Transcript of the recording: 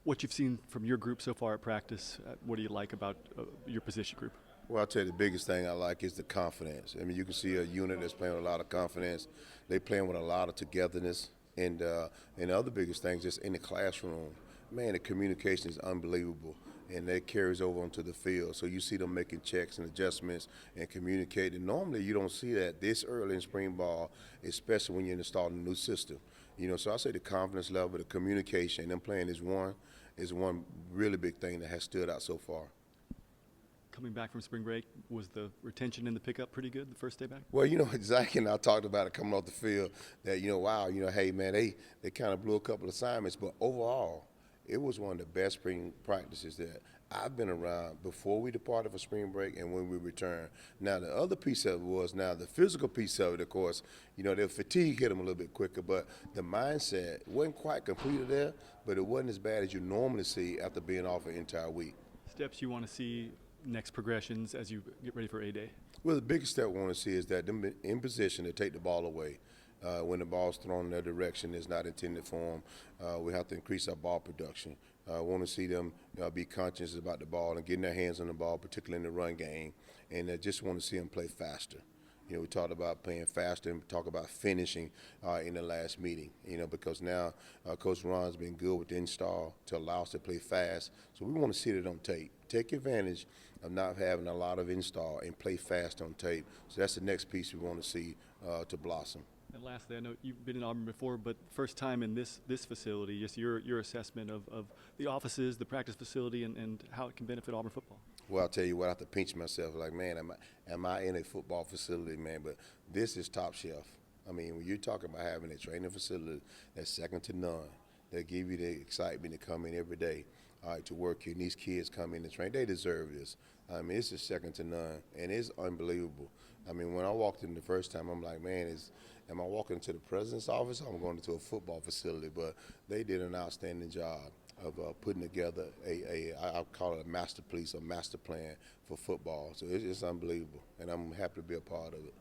what you've seen from your group so far at practice, what do you like about your position group? Well, I'll tell you the biggest thing I like is the confidence. I mean, you can see a unit that's playing with a lot of confidence. They playing with a lot of togetherness. And the other biggest thing is just in the classroom. Man, the communication is unbelievable. And that carries over onto the field. So you see them making checks and adjustments and communicating. Normally, you don't see that this early in spring ball, especially when you're installing a new system. So I say the confidence level, the communication, them playing is one really big thing that has stood out so far. Coming back from spring break, was the retention in the pickup pretty good the first day back? Well, Zach and I talked about it coming off the field that, wow, hey, man, they kind of blew a couple assignments. But overall, it was one of the best spring practices that I've been around before we departed for spring break and when we returned. Now, the other piece of it was now the physical piece of it, of course, the fatigue hit them a little bit quicker, but the mindset wasn't quite completed there, but it wasn't as bad as you normally see after being off an entire week. Steps you want to see, next progressions as you get ready for A-Day? Well, the biggest step we want to see is that them in position to take the ball away. When the ball's thrown in their direction, it's not intended for them. We have to increase our ball production. Want to see them be conscious about the ball and getting their hands on the ball, particularly in the run game. And just want to see them play faster. We talked about playing faster and talk about finishing in the last meeting, because now Coach Ron's been good with the install to allow us to play fast. So we want to see it on tape. Take advantage of not having a lot of install and play fast on tape. So that's the next piece we want to see to blossom. And lastly, I know you've been in Auburn before, but first time in this facility, just your assessment of the offices, the practice facility, and how it can benefit Auburn football. Well, I'll tell you what, I have to pinch myself like, man, am I in a football facility, man? But this is top shelf. I mean, when you're talking about having a training facility that's second to none, that give you the excitement to come in every day, to work here, and these kids come in and train, they deserve this. I mean, it's just second to none, and it's unbelievable. I mean, when I walked in the first time, I'm like, man, am I walking into the president's office or am I going into a football facility? But they did an outstanding job of putting together I call it a master plan for football. So it's unbelievable, and I'm happy to be a part of it.